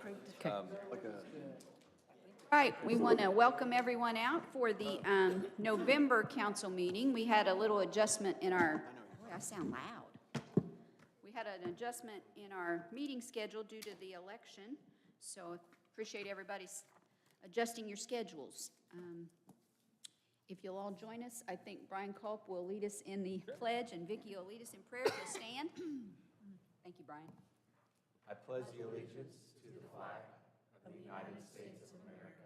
Okay. Right, we want to welcome everyone out for the November council meeting. We had a little adjustment in our, boy, I sound loud. We had an adjustment in our meeting schedule due to the election, so appreciate everybody's adjusting your schedules. If you'll all join us, I think Brian Culp will lead us in the pledge, and Vicki will lead us in prayer. If you'll stand. Thank you, Brian. I pledge allegiance to the flag of the United States of America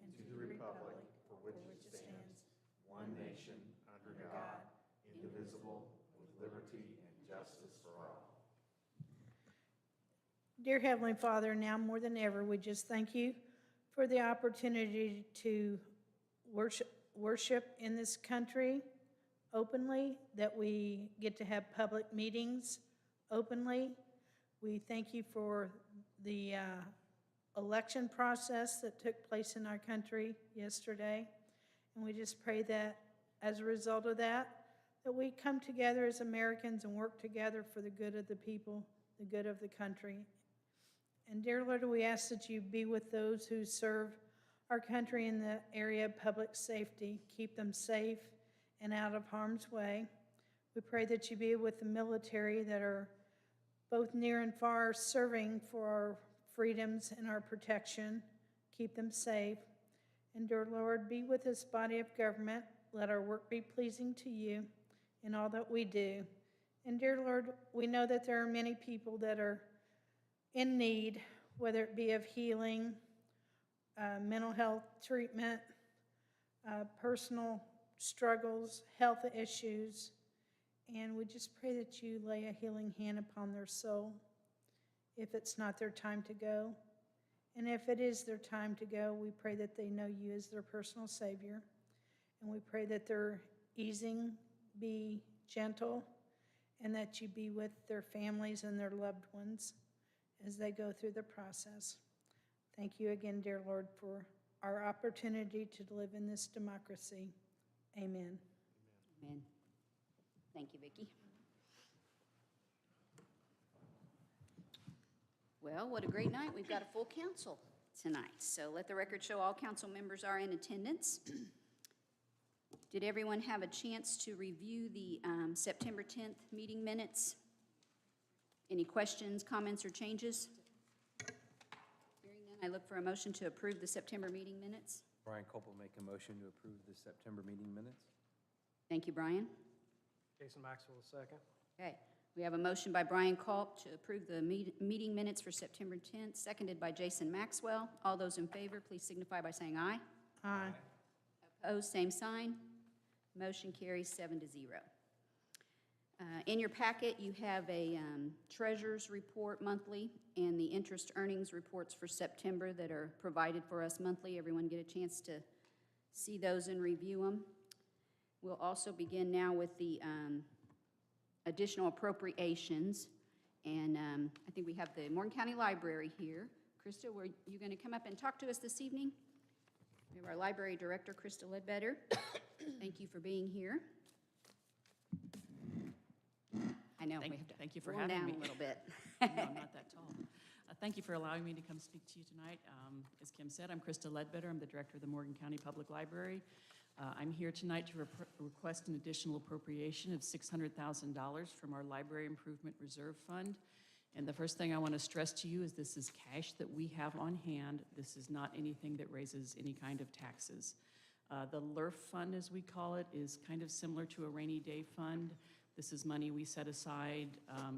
and to the republic for which it stands, one nation, under God, indivisible, with liberty and justice for all. Dear Heavenly Father, now more than ever, we just thank you for the opportunity to worship in this country openly, that we get to have public meetings openly. We thank you for the election process that took place in our country yesterday. And we just pray that as a result of that we come together as Americans and work together for the good of the people, the good of the country. And dear Lord, we ask that you be with those who serve our country in the area of public safety. Keep them safe and out of harm's way. We pray that you be with the military that are both near and far serving for our freedoms and our protection. Keep them safe. And dear Lord, be with this body of government. Let our work be pleasing to you in all that we do. And dear Lord, we know that there are many people that are in need, whether it be of healing, mental health treatment, personal struggles, health issues. And we just pray that you lay a healing hand upon their soul if it's not their time to go. And if it is their time to go, we pray that they know you as their personal Savior. And we pray that their easing be gentle and that you be with their families and their loved ones as they go through the process. Thank you again, dear Lord, for our opportunity to live in this democracy. Amen. Amen. Thank you, Vicki. Well, what a great night. We've got a full council tonight. So let the record show all council members are in attendance. Did everyone have a chance to review the September 10th meeting minutes? Any questions, comments, or changes? Hearing none, I look for a motion to approve the September meeting minutes. Brian Culp will make a motion to approve the September meeting minutes. Thank you, Brian. Jason Maxwell, second. Okay, we have a motion by Brian Culp to approve the meeting minutes for September 10th, seconded by Jason Maxwell. All those in favor, please signify by saying aye. Aye. Opposed, same sign. Motion carries 7-0. In your packet, you have a treasurer's report monthly and the interest earnings reports for September that are provided for us monthly. Everyone get a chance to see those and review them. We'll also begin now with the additional appropriations. And I think we have the Morgan County Library here. Krista, were you going to come up and talk to us this evening? We have our library director, Krista Ledbetter. Thank you for being here. I know. Thank you for Cool having down me. a little bit. No, I'm not that tall. Thank you for allowing me to come speak to you tonight. As Kim said, I'm Krista Ledbetter. I'm the director of the Morgan County Public Library. I'm here tonight to request an additional appropriation of $600,000 from our Library Improvement Reserve Fund. And the first thing I want to stress to you is this is cash that we have on hand. This is not anything that raises any kind of taxes. The LIRF fund, as we call it, is kind of similar to a rainy day fund. This is money we set aside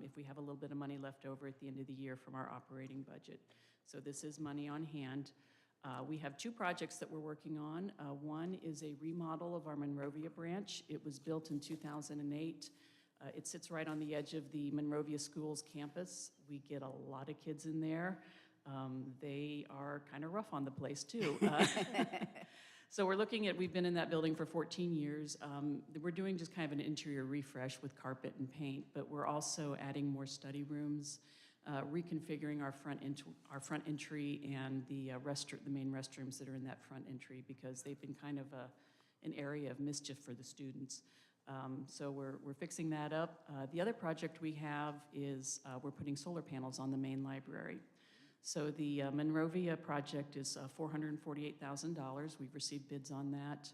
if we have a little bit of money left over at the end of the year from our operating budget. So this is money on hand. We have two projects that we're working on. One is a remodel of our Monrovia branch. It was built in 2008. It sits right on the edge of the Monrovia Schools campus. We get a lot of kids in there. They are kind of rough on the place too. So we've been in that building for 14 years. We're doing just kind of an interior refresh with carpet and paint, but we're also adding more study rooms, reconfiguring our front entry and the main restrooms that are in that front entry because they've been kind of an area of mischief for the students. So we're fixing that up. The other project we have is we're putting solar panels on the main library. So the Monrovia project is $448,000. We've received bids on that.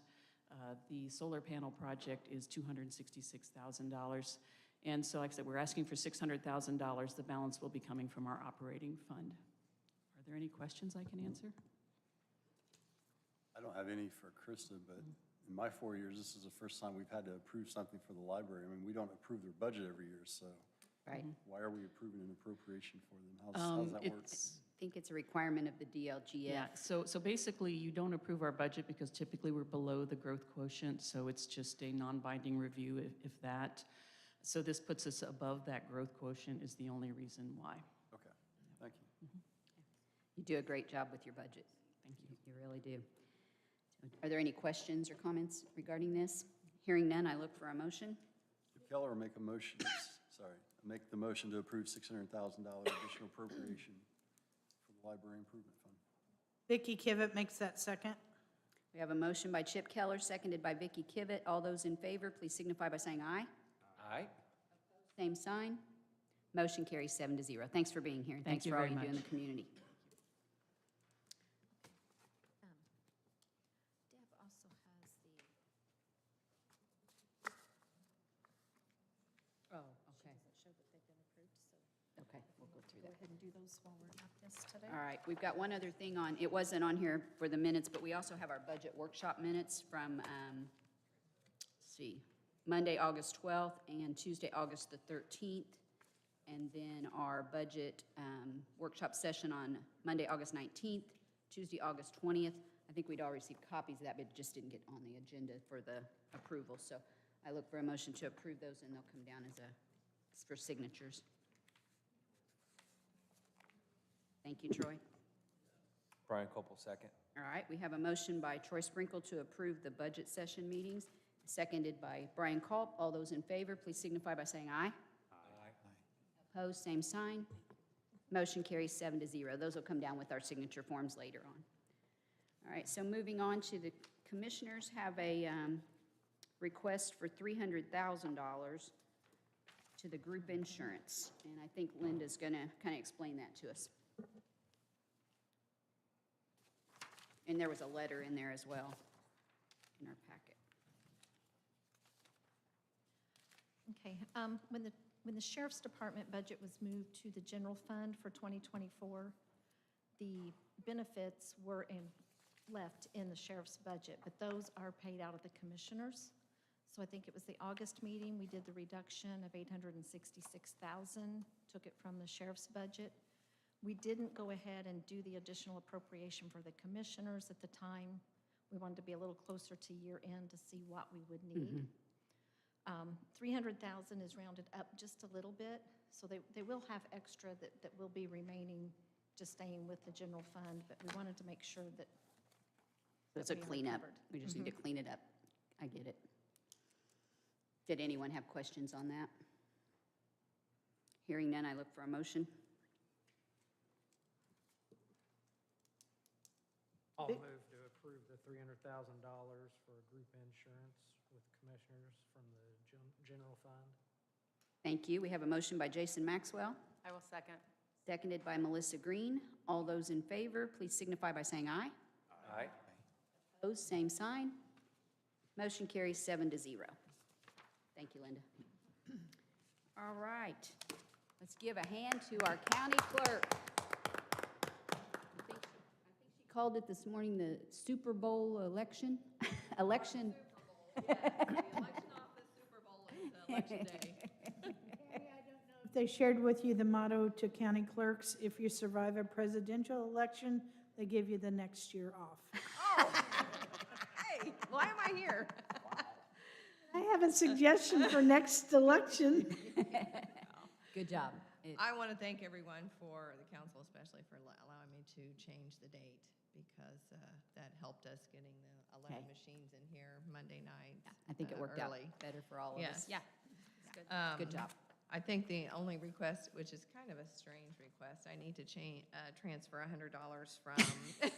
The solar panel project is $266,000. And so, like I said, we're asking for $600,000. The balance will be coming from our operating fund. Are there any questions I can answer? I don't have any for Krista, but in my 4 years, this is the first time we've had to approve something for the library. I mean, we don't approve their budget every year, so Right. why are we approving an appropriation for them? How's that work? I think it's a requirement of the DLGF. Yeah, so basically, you don't approve our budget because typically we're below the growth quotient, so it's just a non-binding review, if that. So this puts us above that growth quotient is the only reason why. Okay, thank you. You do a great job with your budget. Thank you. You really do. So, are there any questions or comments regarding this? Hearing none, I look for a motion. If Keller will make a motion, sorry, make the motion to approve $600,000 additional appropriation for the library improvement fund. Vicky Kivett makes that second. We have a motion by Chip Keller, seconded by Vicki Kivett. All those in favor, please signify by saying aye. Aye. Same sign. Motion carries 7-0. Thanks for being here, and Thank thanks you for all very you do in the much. community. Deb also has the, Oh, okay. show that they've been approved, so Okay, we'll go through go that. ahead and do those while we're at this today. All right, we've got one other thing on, it wasn't on here for the minutes, but we also have our budget workshop minutes from, let's see, Monday, August 12th, and Tuesday, August the 13th, and then our budget workshop session on Monday, August 19th, Tuesday, August 20th. I think we'd all received copies of that, but it just didn't get on the agenda for the approval. So I look for a motion to approve those, and they'll come down for signatures. Thank you, Troy. Brian Copel, second. All right, we have a motion by Troy Sprinkle to approve the budget session meetings, seconded by Brian Culp. All those in favor, please signify by saying aye. Aye. Opposed, same sign. Motion carries 7-0. Those will come down with our signature forms later on. All right, so moving on to the commissioners have a request for $300,000 to the group insurance. And I think Linda's going to kind of explain that to us. And there was a letter in there as well in our packet. Okay, when the Sheriff's Department budget was moved to the general fund for 2024, the benefits were left in the sheriff's budget, but those are paid out of the commissioners. So I think it was the August meeting, we did the reduction of $866,000, took it from the sheriff's budget. We didn't go ahead and do the additional appropriation for the commissioners at the time. We wanted to be a little closer to year end to see what we would need. 300,000 is rounded up just a little bit, so they will have extra that will be remaining, just staying with the general fund, but we wanted to make sure that. It's a we are cleanup. covered. We just need to clean it up. I get it. Did anyone have questions on that? Hearing none, I look for a motion. I'll move to approve the $300,000 for group insurance with commissioners from the general fund. Thank you. We have a motion by Jason Maxwell, I will second. seconded by Melissa Green. All those in favor, please signify by saying aye. Aye. Opposed, same sign. Motion carries 7-0. Thank you, Linda. All right, let's give a hand to our county clerk. I think she called it this morning the Super Bowl election. Election. The election off the Super Bowl is election day. If they shared with you the motto to county clerks, if you survive a presidential election, they give you the next year off. Hey, why am I here? I have a suggestion for next election. Good job. I want to thank everyone for, the council especially, for allowing me to change the date because that helped us getting the 11 Okay. machines in here Monday night. I think it worked out early. better for all of us. Yes. Yeah. Good job. I think the only request, which is kind of a strange request, I need to transfer $100 from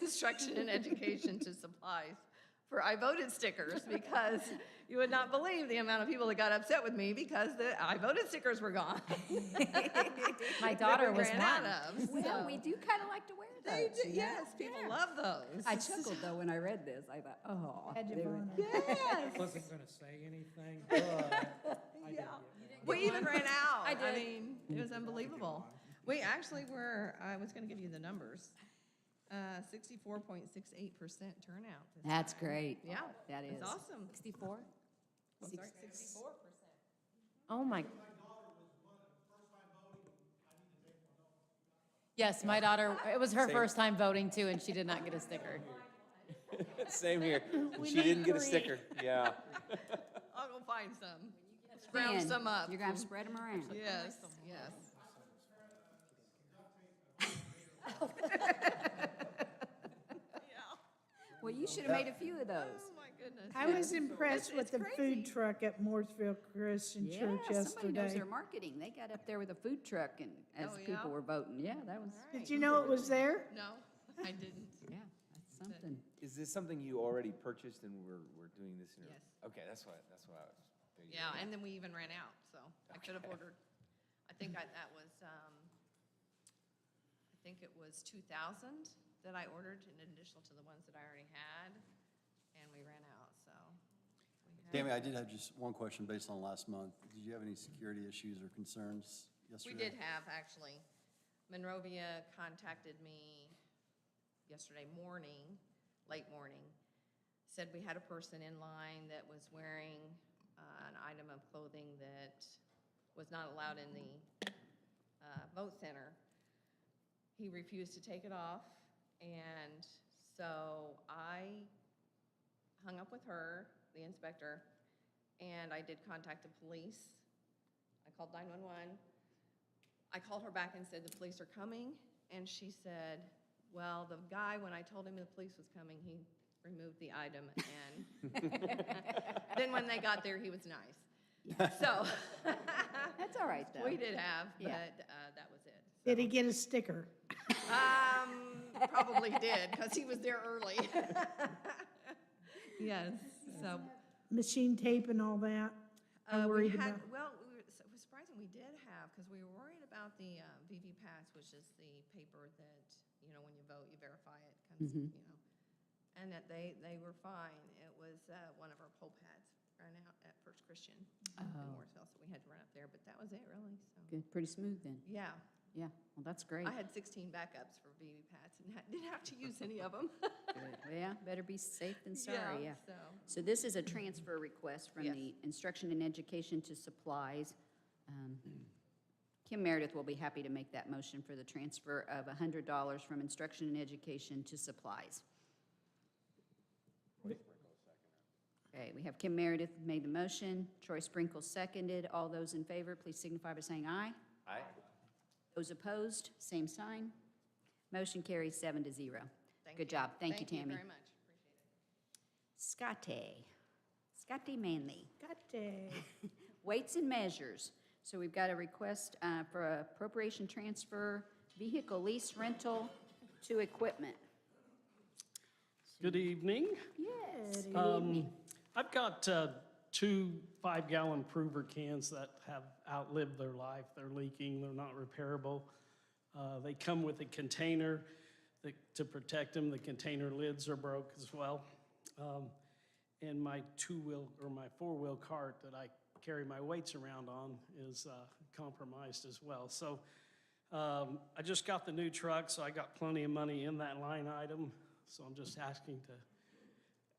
instruction and education to supplies. for I voted stickers because you would not believe the amount of people that got upset with me because the I voted stickers were gone. My That daughter we was ran out one. of. Well, so- we do kind of like to wear They those. do- you know? Yes, people Yeah. love those. I chuckled though when I read this. I thought, oh. Had to they were- vote. Yes. Wasn't gonna say anything, but I did Yeah. get one. We even ran out. I did. mean, it was unbelievable. We actually were, I was gonna give you the numbers. 64.68% turnout. this That's time. great. Yeah. That is. It's awesome. 64? Well, sorry, 64%. Oh, my. Yes, my daughter, it was her Same. first time voting too, and she did not get a sticker. Same here. We She need didn't get a 3. sticker. Yeah. I'll go find some. Round Dan, some up. You're going to spread them around. Yes, yes. Well, you should have made a few of those. Oh, my goodness. I was impressed with It's the food crazy. truck at Mooresville Christian Yeah, Church somebody knows yesterday. their marketing. They got up there with a food truck and as Oh, people yeah? were voting. Yeah, that was, Did you know it was there? No, I didn't. yeah, that's something. Is this something you already purchased and we're doing this in? Yes. Okay, that's why I was. there you Yeah, go. and then we even ran out, so I could have ordered, I think that was, I think it was 2,000 that I ordered in addition to the ones that I already had, and we ran out, so. we had- Tammy, I did have just one question based on last month. Did you have any security issues or concerns yesterday? We did have, actually. Monrovia contacted me yesterday morning, late morning, said we had a person in line that was wearing an item of clothing that was not allowed in the vote center. He refused to take it off, and so I hung up with her, the inspector, and I did contact the police. I called 911. I called her back and said, the police are coming, and she said, well, the guy, when I told him the police was coming, he removed the item, and then when they got there, he was nice. So, That's all right, though. we did have, but Yeah. that was it. Did he get a sticker? Probably did, because he was there early. Yes, so. Machine tape and all that? I'm We worried had, about. well, it was surprising, we did have, because we were worried about the VV Pass, which is the paper that, when you vote, you verify it, comes, and that they were fine. It was one of our poll pads ran out at First Christian in Mooresville, so we had to run up there, but that was it, really, so. Good, pretty smooth then. Yeah, Yeah, well, that's great. I had 16 backups for VV Pats and didn't have to use any of them. Good. Yeah, better be safe than sorry, yeah. So, So this is a transfer request from Yes. the instruction and education to supplies. Kim Meredith will be happy to make that motion for the transfer of $100 from instruction and education to supplies. Okay, we have Kim Meredith made the motion, Troy Sprinkle seconded. All those in favor, please signify by saying aye. Aye. Those opposed, same sign. Motion carries 7-0. thank Good job. Thank you, Tammy. Thank you very much, appreciate it. Scotty Manley. Got to. Weights and measures. So we've got a request for appropriation transfer, vehicle lease rental to equipment. Good evening. Yes. I've got 2 5-gallon Prover cans that have outlived their life. They're leaking, they're not repairable. They come with a container to protect them. The container lids are broke as well. And my 4-wheel cart that I carry my weights around on is compromised as well. So I just got the new truck, so I got plenty of money in that line item. So I'm just asking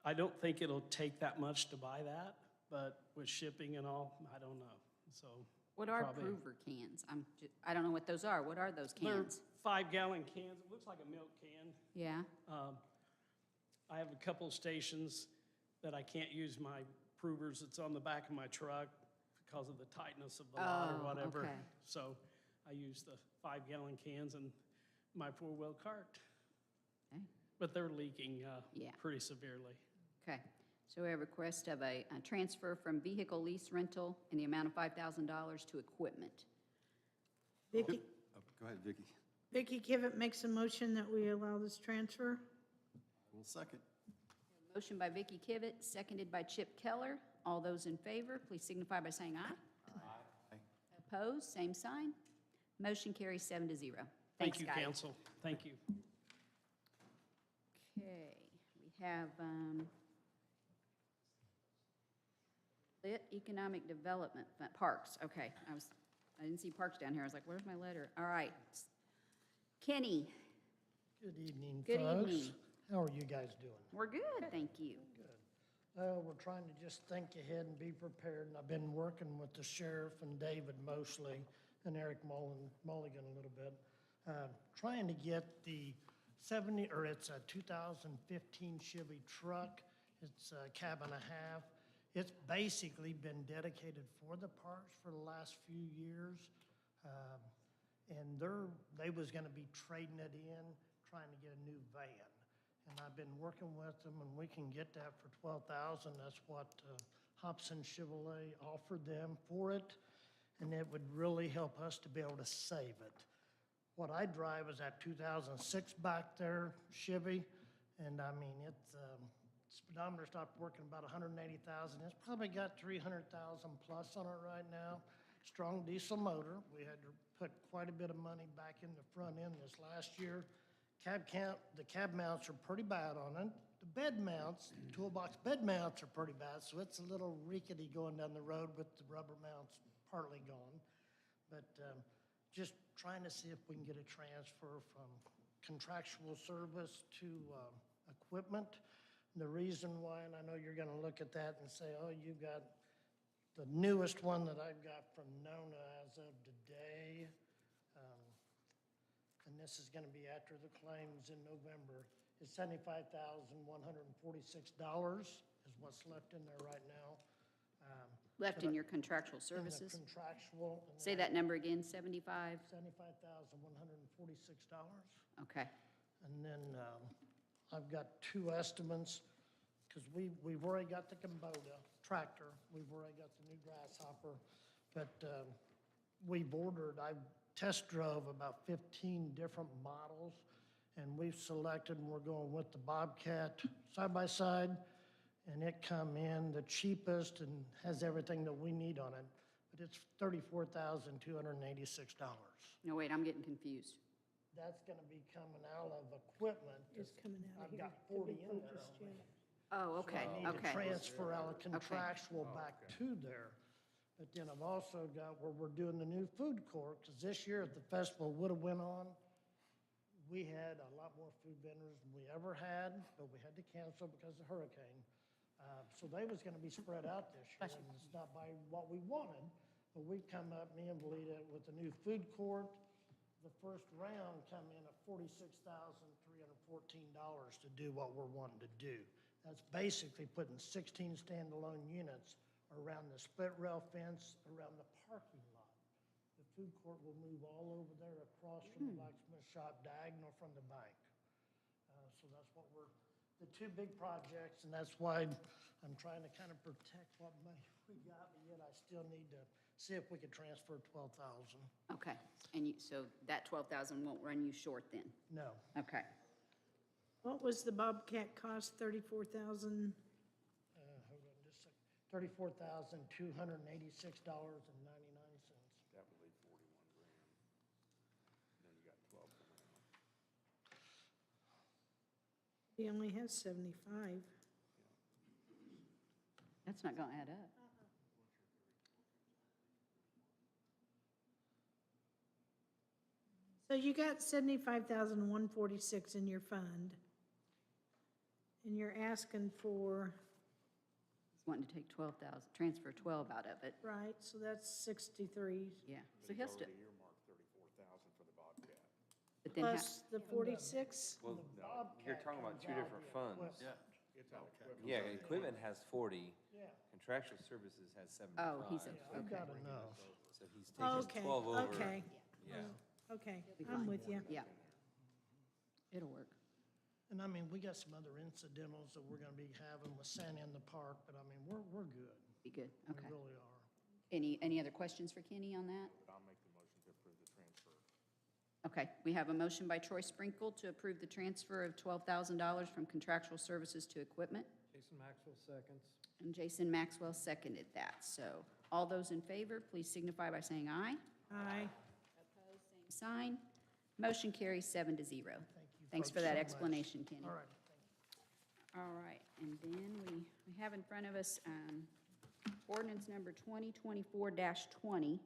I don't think it'll take that much to buy that, but with shipping and all, I don't know. So What are probably- Prover cans? I don't know what those are. What are those they're cans? 5-gallon cans. It looks like a milk can. Yeah, I have a couple stations that I can't use my Provers. It's on the back of my truck because of the tightness of the lot or Oh, whatever. okay. So I use the 5-gallon cans in my 4-wheel cart. Okay. But they're leaking Yeah. pretty severely. okay. So we have a request of a transfer from vehicle lease rental in the amount of $5,000 to equipment. Vicki, Oh, go ahead, Vicki. Vicki Kivett makes a motion that we allow this transfer. We'll second. Motion by Vicky Kivett, seconded by Chip Keller. All those in favor, please signify by saying aye. Aye. Opposed, same sign. Motion carries 7-0. Thank Thanks, you, guys. council. Thank you. Okay, we have Lit Economic Development, Parks, okay. I didn't see Parks down here. I was like, where's my letter? All right. Kenny, Good evening, Good folks. evening. How are you guys doing? we're good, thank you. We're trying to just think ahead and be prepared, and I've been working with the sheriff and David mostly, and Eric Mulligan a little bit, trying to get the it's a 2015 Chevy truck. It's a cab and a half. It's basically been dedicated for the parks for the last few years. And they was gonna be trading it in, trying to get a new van. And I've been working with them, and we can get that for $12,000. That's what Hobson Chevrolet offered them for it, and it would really help us to be able to save it. What I drive is that 2006 back there Chevy, and I mean, speedometer stopped working about 180,000. It's probably got 300,000 plus on it right now. Strong diesel motor. We had to put quite a bit of money back in the front end this last year. The cab mounts are pretty bad on it. The bed mounts, the toolbox bed mounts are pretty bad, so it's a little rickety going down the road with the rubber mounts partly gone. But just trying to see if we can get a transfer from contractual service to equipment. The reason why, and I know you're gonna look at that and say, oh, you got the newest one that I've got from Nona as of today. And this is gonna be after the claims in November. It's $75,146 is what's left in there right now. Left in your contractual In the services. contractual. and Say that number again, 75? $75,146. Okay. And then I've got two estimates, because we've already got the Kubota tractor, we've already got the new Grasshopper, but I test drove about 15 different models, and we've selected, and we're going with the Bobcat side-by-side, and it come in the cheapest and has everything that we need on it, but it's $34,286. No, wait, I'm getting confused. That's gonna be coming out of equipment. It's coming out of I've here. got To be 40 in there purchased, yeah. already. Oh, okay, I need to okay. transfer out of contractual back to there. But then I've also got where we're doing the new food court, because this year at the festival would've went on, we had a lot more food vendors than we ever had, but we had to cancel because of hurricane. So they was gonna be spread out this year, and it's not by what we wanted, but we come up, me and Valita, with the new food court. The first round come in at $46,314 to do what we're wanting to do. That's basically putting 16 standalone units around the split rail fence, around the parking lot. The food court will move all over there across from the blacksmith shop, diagonal from the bank. So that's what the two big projects, and that's why I'm trying to kind of protect what money we got, but yet I still need to see if we could transfer 12,000. Okay, and so that 12,000 won't run you short then? No. Okay. What was the Bobcat cost, 34,000? Hold on just a second. $34,286.99. That would leave 41 grand. Then you got 12 coming out. He only has 75. That's not going to add up. So you got 75,146 in your fund. And you're asking for, He's wanting to take 12,000, transfer 12 out of it. right, so that's 63 Yeah. So he has to, Already earmarked 34,000 for the Bobcat. but then plus the 46? Well, you're talking about two different funds. Yeah. It's out equipment. Yeah, equipment has 40, Yeah. contractual services has 75. Oh, he's, I've got enough. So he's taking Okay, 12 over. okay, Yeah. okay, Be I'm fine. with you. yeah. It'll work. And I mean, we got some other incidentals that we're gonna be having with Santa in the park, but I mean, we're good. Be good, We okay. really are. Any other questions for Kenny on that? But I'll make the motion to approve the transfer. Okay, we have a motion by Troy Sprinkle to approve the transfer of $12,000 from contractual services to equipment. Jason Maxwell seconds. And Jason Maxwell seconded that. So all those in favor, please signify by saying aye. Aye. Opposed, same sign. Motion carries 7-0. Thank you Thanks for folks that so much. explanation, Kenny. All right. All right, and then we have in front of us ordinance number 2024-20,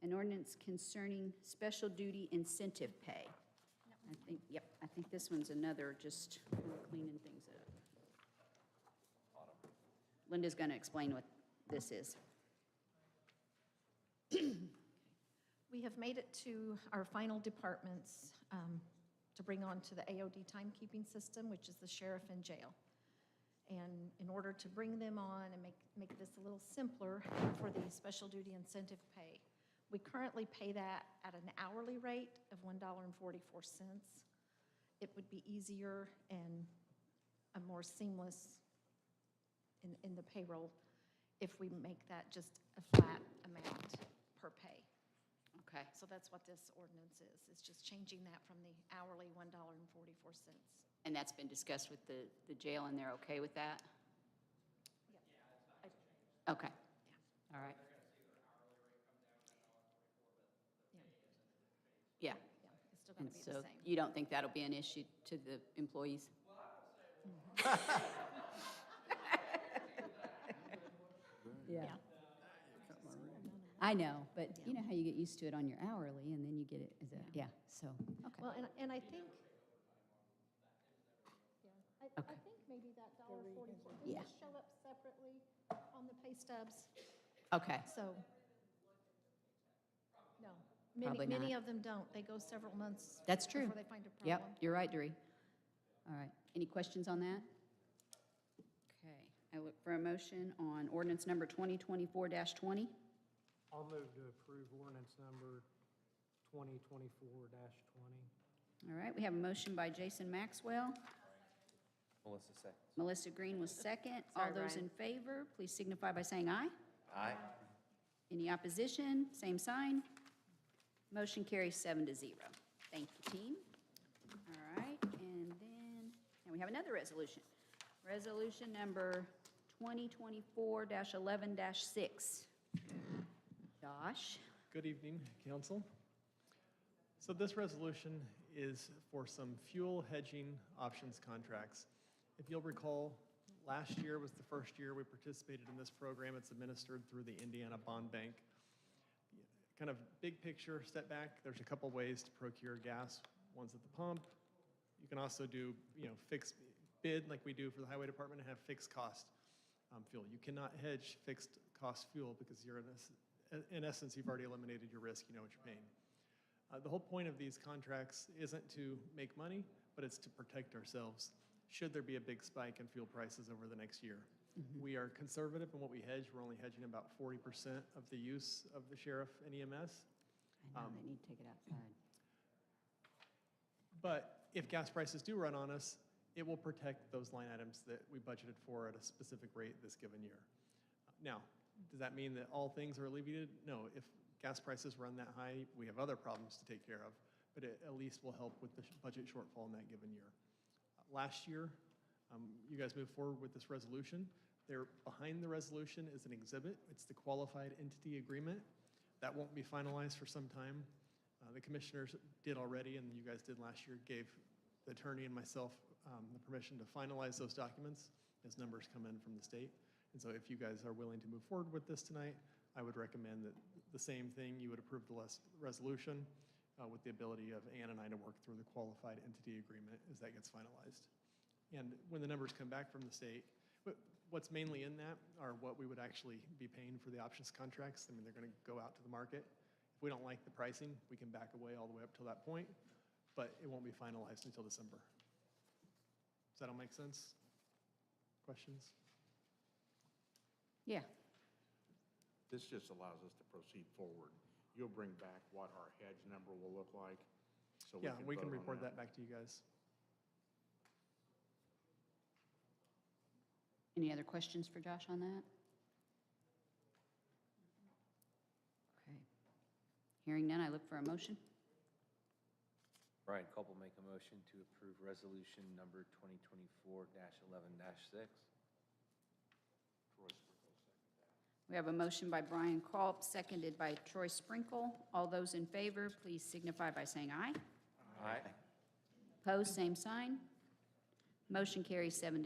an ordinance concerning special duty incentive pay. I think this one's another just cleaning things up. Linda's going to explain what this is. We have made it to our final departments to bring on to the AOD timekeeping system, which is the sheriff and jail. And in order to bring them on and make this a little simpler for the special duty incentive pay, we currently pay that at an hourly rate of $1.44. It would be easier and a more seamless in the payroll if we make that just a flat amount per pay. Okay. So that's what this ordinance is. It's just changing that from the hourly $1.44. And that's been discussed with the jail, and they're okay with that? Okay. All right. Yeah. It's still And going to be the so same. you don't think that'll be an issue to the employees? Yeah. I know, but you know how you get used to it on your hourly, and then you get it as a, yeah, so, okay. Well, and I think, I Okay. think maybe that $1.44 Yeah. didn't show up separately on the pay stubs, Okay, so. No, Probably many not. of them don't. They go several months. That's true. Before they find a problem. Yep, you're right, Doree. All right, any questions on that? Okay, I look for a motion on ordinance number 2024-20. I'll move to approve ordinance number 2024-20. All right, we have a motion by Jason Maxwell. Melissa seconds. Melissa Green was second. All Sorry, those Ryan. in favor, please signify by saying aye. Aye. Any opposition? Same sign. Motion carries 7-0. Thank you, team. All right, and then, now we have another resolution. Resolution number 2024-11-6. Josh? Good evening, council. So this resolution is for some fuel hedging options contracts. If you'll recall, last year was the first year we participated in this program. It's administered through the Indiana Bond Bank. Kind of big picture, step back, there's a couple ways to procure gas. One's at the pump. You can also do, fixed bid like we do for the highway department and have fixed cost fuel. You cannot hedge fixed cost fuel because you're in essence, you've already eliminated your risk, you know what you're paying. The whole point of these contracts isn't to make money, but it's to protect ourselves should there be a big spike in fuel prices over the next year. We are conservative in what we hedge. We're only hedging about 40% of the use of the sheriff and EMS. I know, they need to take it outside. But if gas prices do run on us, it will protect those line items that we budgeted for at a specific rate this given year. Now, does that mean that all things are alleviated? No. If gas prices run that high, we have other problems to take care of, but it at least will help with the budget shortfall in that given year. Last year, you guys moved forward with this resolution. There, behind the resolution is an exhibit. It's the qualified entity agreement. That won't be finalized for some time. The commissioners did already, and you guys did last year, gave the attorney and myself the permission to finalize those documents as numbers come in from the state. And so if you guys are willing to move forward with this tonight, I would recommend that the same thing, you would approve the resolution with the ability of Ann and I to work through the qualified entity agreement as that gets finalized. And when the numbers come back from the state, what's mainly in that are what we would actually be paying for the options contracts. I mean, they're going to go out to the market. If we don't like the pricing, we can back away all the way up till that point, but it won't be finalized until December. Does that all make sense? Questions? Yeah. This just allows us to proceed forward. You'll bring back what our hedge number will look like, so Yeah, we can vote on report that back to you guys. Any other questions for Josh on that? Okay. Hearing none, I look for a motion. Brian Coble make a motion to approve resolution number 2024-11-6. We have a motion by Brian Culp, seconded by Troy Sprinkle. All those in favor, please signify by saying aye. Aye. Opposed, same sign. Motion carries 7-0.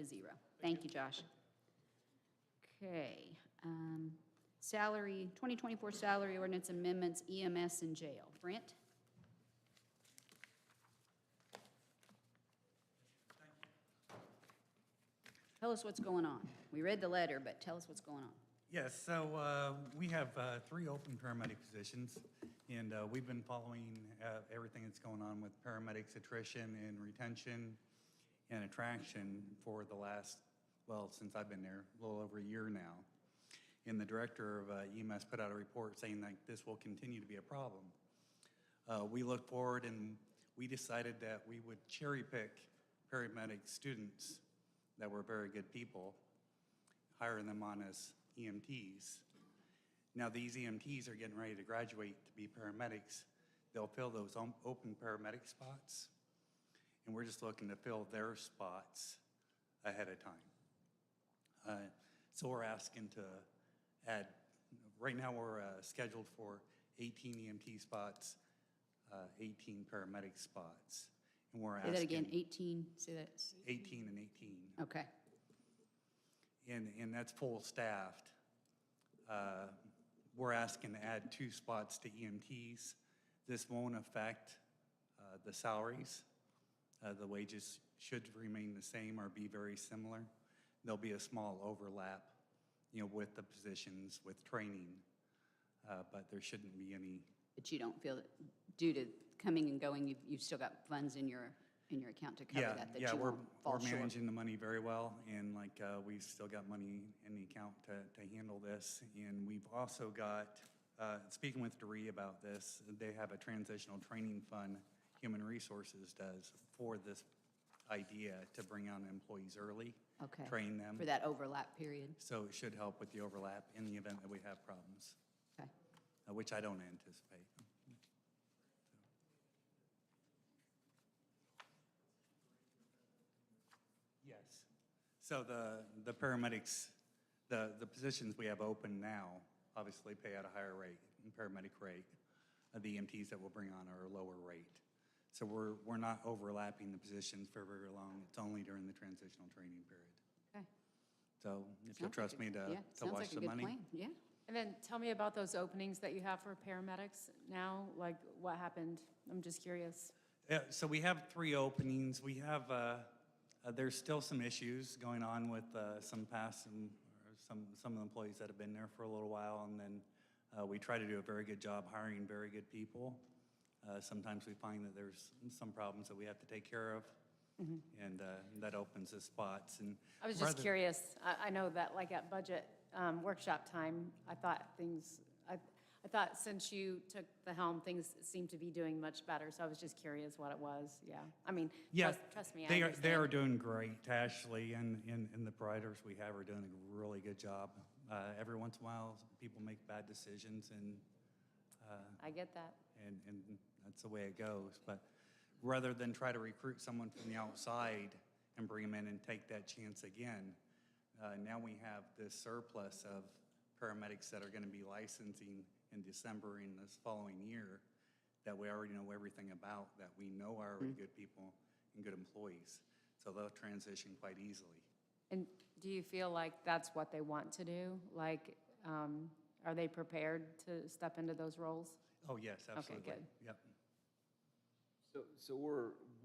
Thank you, Josh. Okay. Salary, 2024 salary ordinance amendments, EMS and jail. Brent? Tell us what's going on. We read the letter, but tell us what's going on. Yes, so we have 3 open paramedic positions, and we've been following everything that's going on with paramedics attrition and retention and attraction for the last, well, since I've been there, a little over a year now. And the director of EMS put out a report saying that this will continue to be a problem. We looked forward and we decided that we would cherry pick paramedic students that were very good people, hire them on as EMTs. Now these EMTs are getting ready to graduate to be paramedics. They'll fill those open paramedic spots, and we're just looking to fill their spots ahead of time. So we're asking to add, right now we're scheduled for 18 EMT spots, 18 paramedic spots. And we're asking. Say that again, 18, say that. 18 and 18. Okay. And that's full staffed. We're asking to add 2 spots to EMTs. This won't affect the salaries. The wages should remain the same or be very similar. There'll be a small overlap, with the positions, with training, but there shouldn't be any. But you don't feel that due to coming and going, you've still got funds in your account to cover that you we're won't fall short? managing the money very well, and we've still got money in the account to handle this. And we've also got, speaking with Doree about this, they have a transitional training fund, Human Resources does, for this idea to bring on employees early, Okay. train them. For that overlap period? So it should help with the overlap in the event that we have problems, Okay. Which I don't anticipate. Yes. So the paramedics, the positions we have open now obviously pay at a higher rate, paramedic rate. The EMTs that we'll bring on are a lower rate. So we're not overlapping the positions for very long. It's only during the transitional training period. Okay. So if you'll trust me to sounds watch like a the good money. plan. Yeah. And then tell me about those openings that you have for paramedics now, like what happened? I'm just curious. Yeah, so we have 3 openings. We have, there's still some issues going on with some past and some of the employees that have been there for a little while, and then we try to do a very good job hiring very good people. Sometimes we find that there's some problems that we have to take care of, and that opens the spots. And I was just curious. I know that like at budget workshop time, I thought I thought since you took the helm, things seem to be doing much better. So I was just curious what it was. Yeah. I mean, yeah, trust me, they I are understand. doing great. Ashley and the providers we have are doing a really good job. Every once in a while, people make bad decisions, and I get that. and that's the way it goes. But rather than try to recruit someone from the outside and bring them in and take that chance again, now we have this surplus of paramedics that are going to be licensing in December in this following year that we already know everything about, that we know are already good people and good employees. So they'll transition quite easily. And do you feel like that's what they want to do? Like, are they prepared to step into those roles? Oh, yes, absolutely. good. Yep. So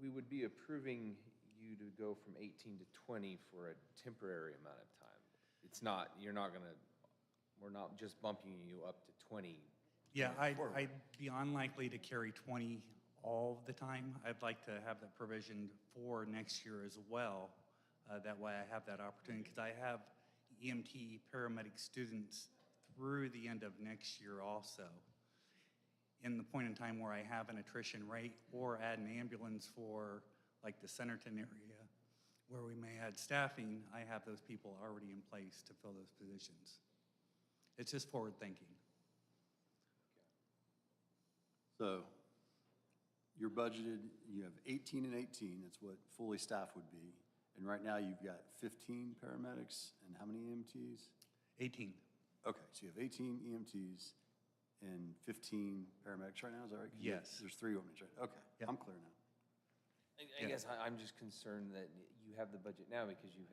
we would be approving you to go from 18 to 20 for a temporary amount of time. It's not, we're not just bumping you up to 20. Yeah, I'd be unlikely to carry 20 all the time. I'd like to have that provision for next year as well. That way I have that opportunity, because I have EMT paramedic students through the end of next year also. In the point in time where I have an attrition rate or add an ambulance for like the Centerton area where we may add staffing, I have those people already in place to fill those positions. It's just forward thinking. So you're budgeted, you have 18 and 18, that's what fully staffed would be. And right now you've got 15 paramedics and how many EMTs? 18. Okay, so you have 18 EMTs and 15 paramedics right now, is that right? 'Cause Yes. There's 3 openings, right? Okay, Yep. I'm clear now. I guess I'm just concerned that you have the budget now because you've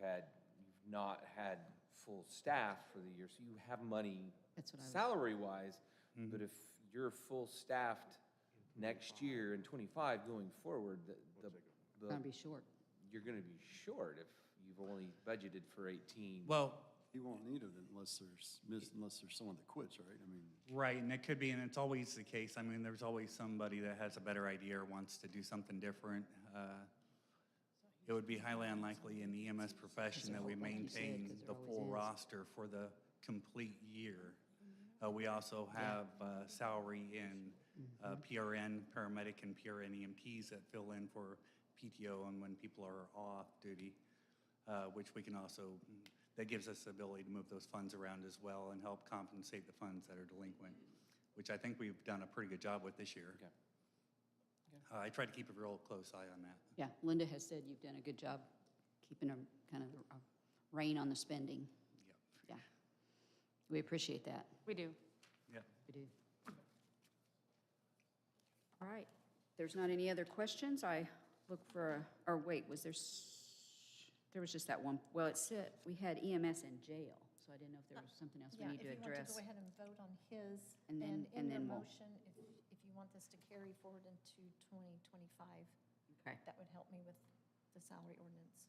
not had full staff for the year, so you have money That's what I was- salary-wise, but if you're full staffed next year in '25 going forward, Gonna be short. you're gonna be short if you've only budgeted for 18. Well, You won't need it unless there's someone that quits, right? I mean, right, and it could be, and it's always the case. I mean, there's always somebody that has a better idea or wants to do something different. It would be highly unlikely in the EMS profession that we maintain the full roster for the complete year. We also have salary in PRN, paramedic, and PRN EMTs that fill in for PTO and when people are off duty, which we can also, that gives us the ability to move those funds around as well and help compensate the funds that are delinquent, which I think we've done a pretty good job with this year. Okay. I try to keep a real close eye on that. Yeah, Linda has said you've done a good job keeping a kind of a rein on the spending. Yep. Yeah. We appreciate that. We do. Yep. We do. All right. There's not any other questions. I look for, or wait, there was just that one. Well, it said we had EMS in jail, so I didn't know if there was something else we need to Yeah, if you want to address. go ahead and vote on his, And then- and and in your then we'll- motion, if you want this to carry forward into 2025, Okay. that would help me with the salary ordinance.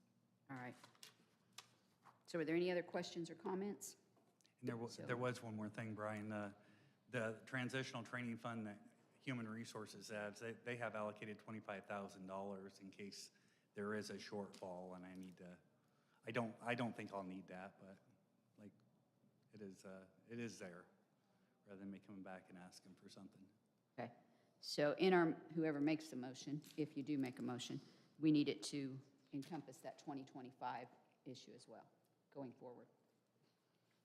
All right. So are there any other questions or comments? And there was one more thing, Brian. The transitional training fund that Human Resources has, they have allocated $25,000 in case there is a shortfall, and I need to, I don't think I'll need that, but like, it is there, rather than me coming back and asking for something. Okay. So in our, whoever makes the motion, if you do make a motion, we need it to encompass that 2025 issue as well, going forward.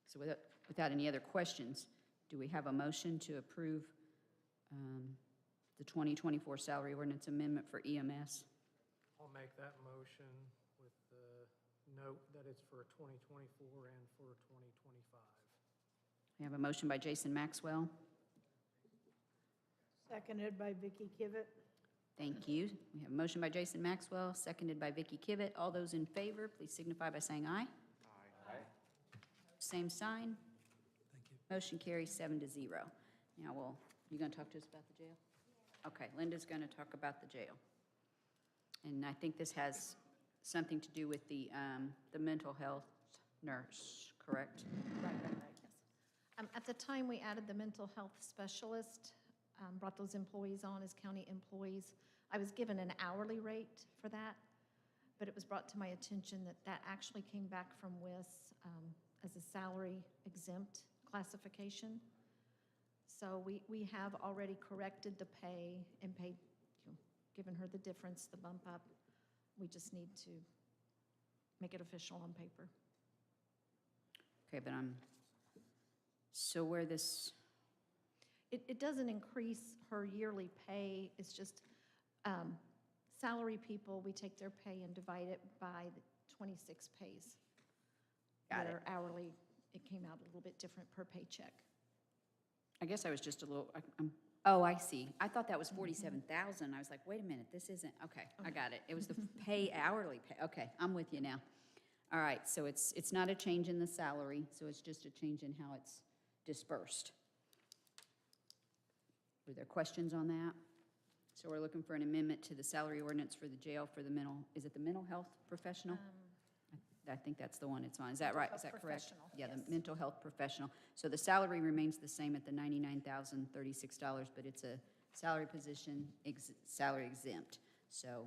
So without any other questions, do we have a motion to approve the 2024 salary ordinance amendment for EMS? I'll make that motion with the note that it's for 2024 and for 2025. We have a motion by Jason Maxwell. Seconded by Vicky Kivett. Thank you. We have a motion by Jason Maxwell, seconded by Vicky Kivett. All those in favor, please signify by saying aye. Aye. Same sign. Thank you. Motion carries 7-0. Now, you going to talk to us about the jail? Okay, Linda's going to talk about the jail. And I think this has something to do with the mental health nurse, correct? Right, yes. At the time, we added the mental health specialist, brought those employees on as county employees. I was given an hourly rate for that, but it was brought to my attention that that actually came back from WIS as a salary exempt classification. So we have already corrected the pay and paid, given her the difference, the bump up. We just need to make it official on paper. Okay, but so where this, It doesn't increase her yearly pay, it's just salary people, we take their pay and divide it by the 26 pays. Got it. Where hourly, it came out a little bit different per paycheck. I guess I was just a little, oh, I see. I thought that was 47,000. I was like, wait a minute, this isn't, okay, I got it. It was the hourly pay. Okay, I'm with you now. All right, so it's not a change in the salary, so it's just a change in how it's dispersed. Were there questions on that? So we're looking for an amendment to the salary ordinance for the jail for the is it the mental health professional? I think that's the one it's on. Is that right? Is that correct? Professional, Yeah, the yes. mental health professional. So the salary remains the same at the $99,036, but it's a salary position, salary exempt. So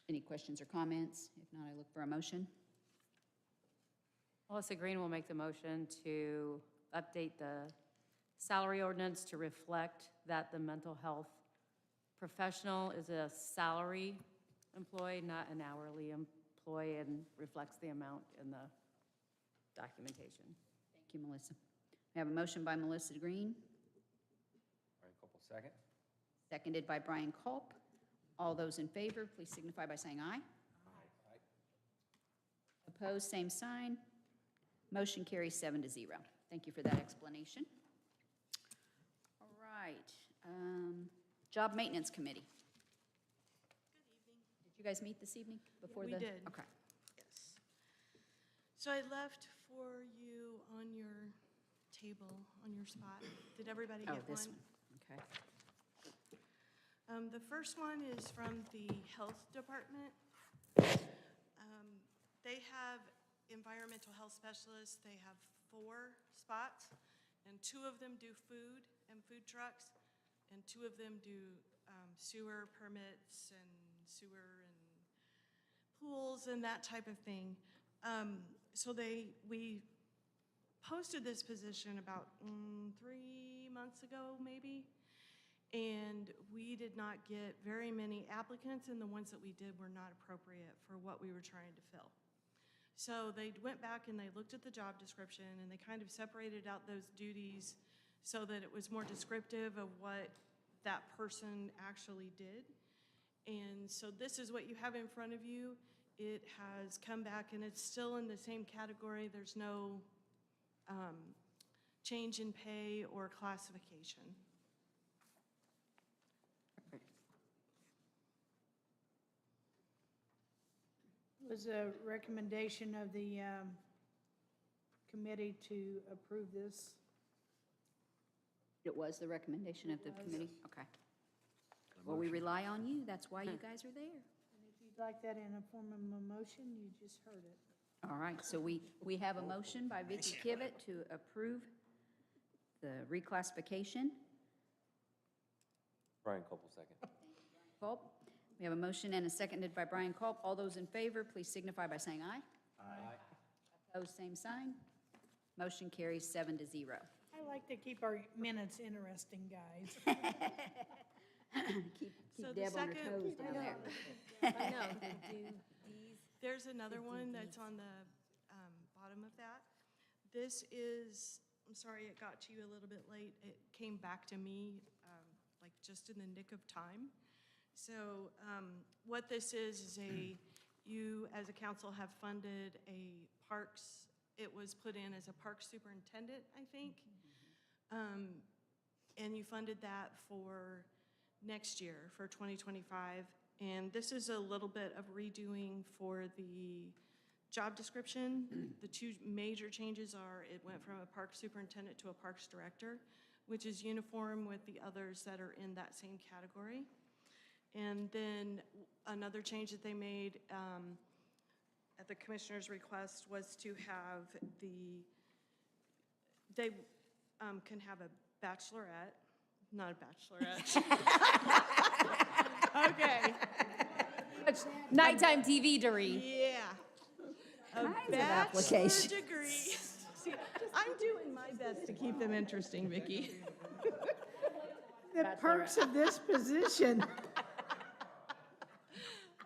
any questions or comments? If not, I look for a motion. Melissa Green will make the motion to update the salary ordinance to reflect that the mental health professional is a salary employee, not an hourly employee, and reflects the amount in the documentation. Thank you, Melissa. We have a motion by Melissa Green, Brian Copel, second. seconded by Brian Culp. All those in favor, please signify by saying aye. Opposed, same sign. Motion carries 7-0. Thank you for that explanation. All right, Job Maintenance Committee. Did you guys meet this evening before we the? did. Okay. Yes. So I left for you on your table, on your spot. Did everybody Oh, get this one? one, okay. The first one is from the Health Department. They have environmental health specialists. They have 4 spots, and 2 of them do food and food trucks, and 2 of them do sewer permits and sewer and pools and that type of thing. So we posted this position about 3 months ago, maybe, and we did not get very many applicants, and the ones that we did were not appropriate for what we were trying to fill. So they went back and they looked at the job description, and they kind of separated out those duties so that it was more descriptive of what that person actually did. And so this is what you have in front of you. It has come back, and it's still in the same category. There's no change in pay or classification. Was a recommendation of the committee to approve this? It was the recommendation of the It was. committee? Okay. Well, we rely on you. That's why you guys are there. And if you'd like that in a form of a motion, you just heard it. All right, so we have a motion by Vicki Kivett to approve the reclassification. Brian Copel, second. Culp. We have a motion and a seconded by Brian Culp. All those in favor, please signify by saying aye. Aye. Opposed, same sign. Motion carries 7-0. I like to keep our minutes interesting, guys. Keep So the Deb on her second- toes down there. I know, do these. There's another one that's on the bottom of that. This is, I'm sorry it got to you a little bit late. It came back to me like just in the nick of time. So what this is you as a council have funded a parks, it was put in as a park superintendent, I think. And you funded that for next year, for 2025. And this is a little bit of redoing for the job description. The 2 major changes are it went from a park superintendent to a parks director, which is uniform with the others that are in that same category. And then another change that they made at the commissioner's request was to have they can have a bachelorette, not a bachelorette. Okay. Nighttime TV duty. Yeah. A Kinds of bachelor application. degree. See, I'm doing my best to keep them interesting, Vicki. The perks of this position.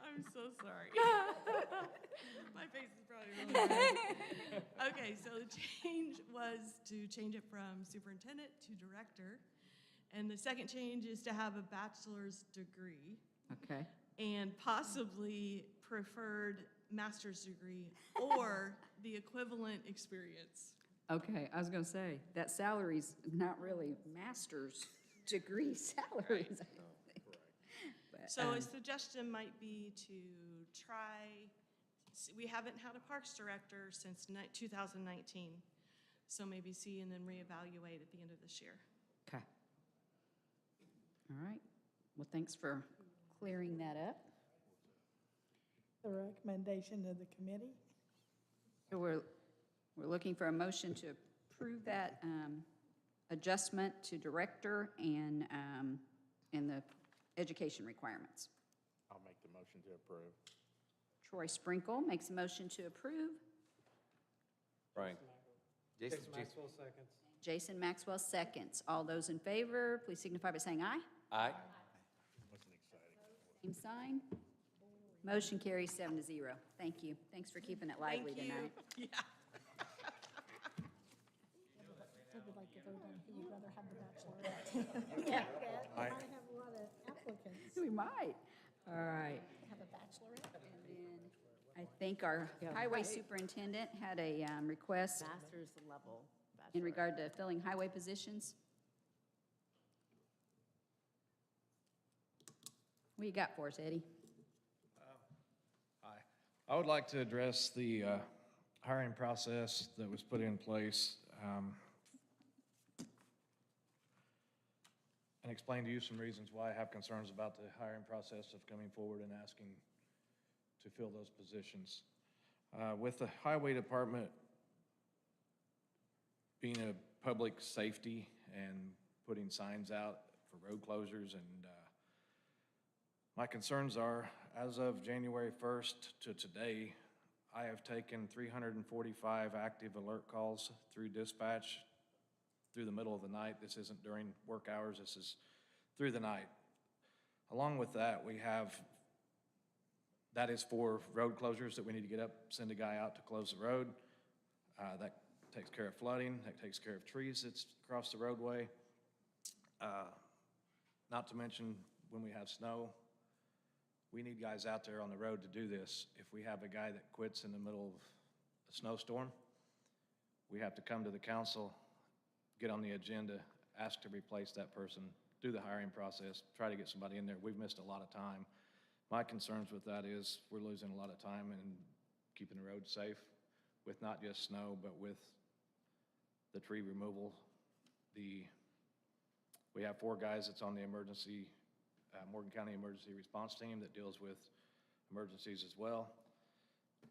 I'm so sorry. My face is probably really red. Okay, so the change was to change it from superintendent to director. And the second change is to have a bachelor's degree Okay. and possibly preferred master's degree or the equivalent experience. Okay, I was going to say, that salary's not really master's degree salaries. I don't think. But, So a suggestion might be to try, we haven't had a parks director since 2019. So maybe see and then reevaluate at the end of this year. Okay. All right. Well, thanks for clearing that up. The recommendation of the committee. So we're looking for a motion to approve that adjustment to director and the education requirements. I'll make the motion to approve. Troy Sprinkle makes a motion to approve. Brian. Jason, Maxwell seconds. Jason Maxwell seconds. All those in favor, please signify by saying aye. Aye. Wasn't exciting. Same sign. Motion carries 7-0. Thank you. Thanks for keeping it lively Thank you. tonight. Yeah. I would like to vote on who would rather have the bachelorette. I have a lot of applicants. We might. All right. Have a bachelorette? And then I think our Yeah, highway right. superintendent had a request Master's level. in bachelorette. regard to filling highway positions. What you got for us, Eddie? Hi. I would like to address the hiring process that was put in place and explain to you some reasons why I have concerns about the hiring process of coming forward and asking to fill those positions. With the highway department being a public safety and putting signs out for road closures, and my concerns are, as of January 1st to today, I have taken 345 active alert calls through dispatch through the middle of the night. This isn't during work hours, this is through the night. Along with that, that is for road closures that we need to get up, send a guy out to close the road. That takes care of flooding, that takes care of trees that's across the roadway. Not to mention when we have snow, we need guys out there on the road to do this. If we have a guy that quits in the middle of a snowstorm, we have to come to the council, get on the agenda, ask to replace that person, do the hiring process, try to get somebody in there. We've missed a lot of time. My concerns with that is we're losing a lot of time in keeping the road safe with not just snow, but with the tree removal. We have 4 guys that's on the emergency Morgan County Emergency Response Team that deals with emergencies as well.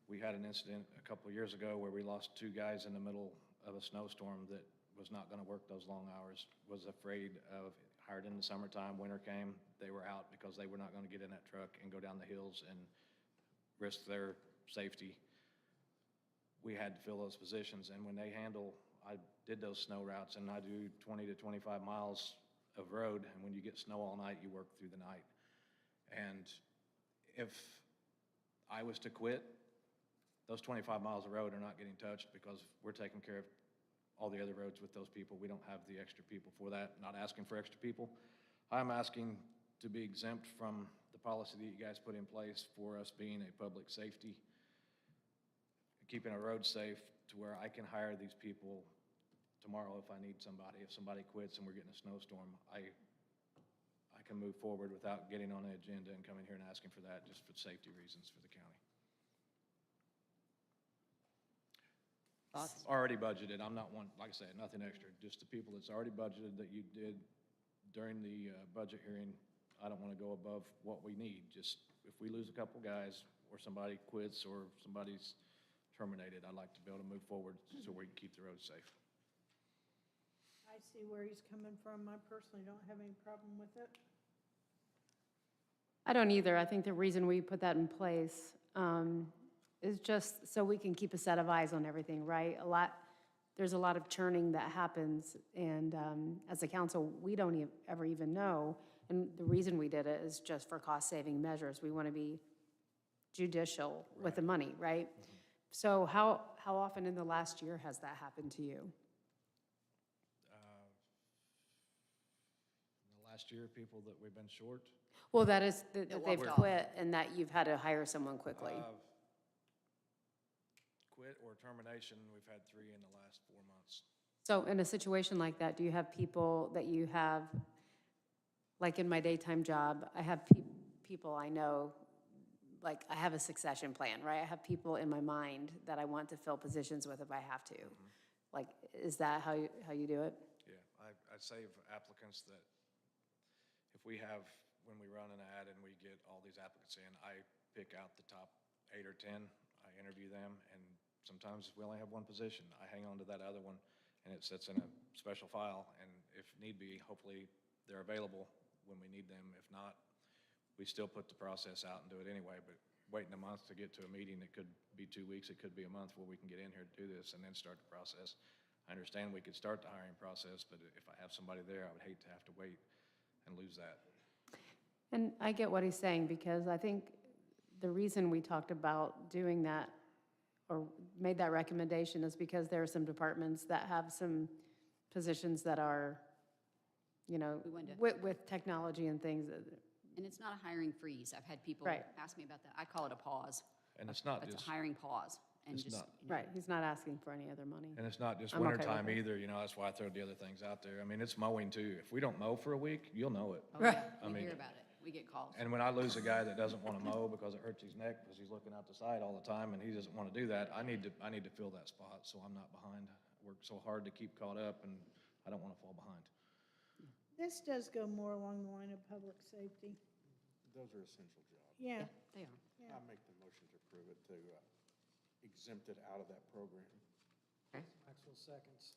We had an incident a couple of years ago where we lost 2 guys in the middle of a snowstorm that was not going to work those long hours, was afraid of, hired in the summertime, winter came, they were out because they were not going to get in that truck and go down the hills and risk their safety. We had to fill those positions, and when I did those snow routes, and I do 20 to 25 miles of road, and when you get snow all night, you work through the night. And if I was to quit, those 25 miles of road are not getting touched because we're taking care of all the other roads with those people. We don't have the extra people for that, not asking for extra people. I'm asking to be exempt from the policy that you guys put in place for us being a public safety, keeping our roads safe to where I can hire these people tomorrow if I need somebody. If somebody quits and we're getting a snowstorm, I can move forward without getting on the agenda and coming here and asking for that just for safety reasons for the county. Thoughts? Already budgeted. I'm not one, like I said, nothing extra. Just the people that's already budgeted that you did during the budget hearing. I don't want to go above what we need. Just if we lose a couple guys or somebody quits or somebody's terminated, I'd like to be able to move forward so we can keep the roads safe. I see where he's coming from. I personally don't have any problem with it. I don't either. I think the reason we put that in place is just so we can keep a set of eyes on everything, right? There's a lot of churning that happens, and as a council, we don't ever even know. And the reason we did it is just for cost-saving measures. We want to be judicial with the money, right? So how often in the last year has that happened to you? In the last year, people that we've been short. Well, that is, that That they've walked off. quit and that you've had to hire someone quickly. Quit or termination, we've had 3 in the last 4 months. So in a situation like that, do you have people that you have, like in my daytime job, I have people I know, like I have a succession plan, right? I have people in my mind that I want to fill positions with if I have to. Like, is that how you do it? Yeah, I save applicants that if we have, when we run an ad and we get all these applicants in, I pick out the top 8 or 10, I interview them, and sometimes we only have one position. I hang on to that other one, and it sits in a special file, and if need be, hopefully they're available when we need them. If not, we still put the process out and do it anyway, but waiting a month to get to a meeting, it could be 2 weeks, it could be a month where we can get in here to do this and then start the process. I understand we could start the hiring process, but if I have somebody there, I would hate to have to wait and lose that. And I get what he's saying, because I think the reason we talked about doing that or made that recommendation is because there are some departments that have some positions that are, you know, We wanted to- with technology and things. And it's not a hiring freeze. I've had people Right. ask me about that. I call it a pause. And it's not That's just, a hiring pause and it's just. not- you know, Right, he's not asking for any other money. and it's not just I'm okay with wintertime it. either, you know, that's why I throw the other things out there. I mean, it's mowing too. If we don't mow for a week, you'll know it. Oh, yeah, I we mean- hear about it. We get calls. And when I lose a guy that doesn't want to mow because it hurts his neck because he's looking out the side all the time and he doesn't want to do that, I need to fill that spot so I'm not behind. I work so hard to keep caught up and I don't want to fall behind. This does go more along the line of public safety. Those are essential jobs. Yeah. They are. Yeah. I make the motion to approve it, to exempt it out of that program. Maxwell seconds.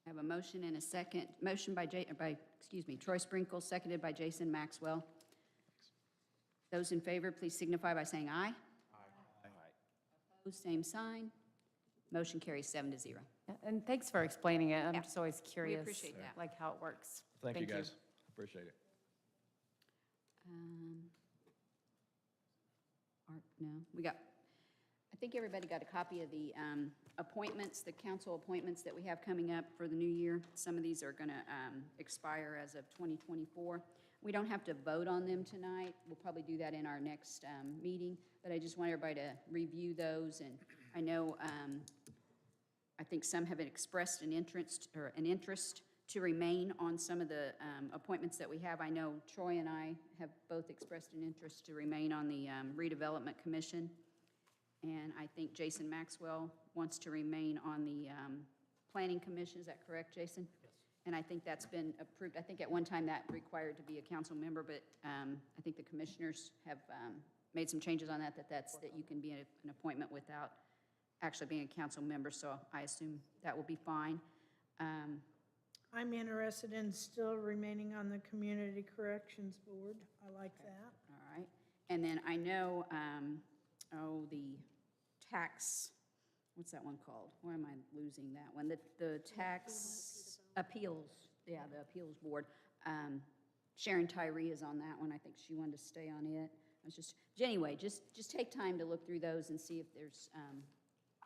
I have a motion and a second, motion by Troy Sprinkle, seconded by Jason Maxwell. Those in favor, please signify by saying aye. Aye. Opposed, same sign. Motion carries 7-0. Yeah, and thanks for explaining it. I'm Yeah. just always curious. appreciate that. Like how it works. Thank you, guys. Appreciate it. No, I think everybody got a copy of the appointments, the council appointments that we have coming up for the new year. Some of these are going to expire as of 2024. We don't have to vote on them tonight. We'll probably do that in our next meeting, but I just want everybody to review those. And I know, I think some have expressed an interest to remain on some of the appointments that we have. I know Troy and I have both expressed an interest to remain on the redevelopment commission. And I think Jason Maxwell wants to remain on the planning commission. Is that correct, Jason? Yes. And I think that's been approved. I think at one time that required to be a council member, but I think the commissioners have made some changes on that you can be an appointment without actually being a council member. So I assume that will be fine. I'm interested in still remaining on the Community Corrections Board. I like that. All right. And then I know, the tax, what's that one called? Why am I losing that one? The tax appeals, the appeals board. Sharon Tyree is on that one. I think she wanted to stay on it. Anyway, just take time to look through those and see if there's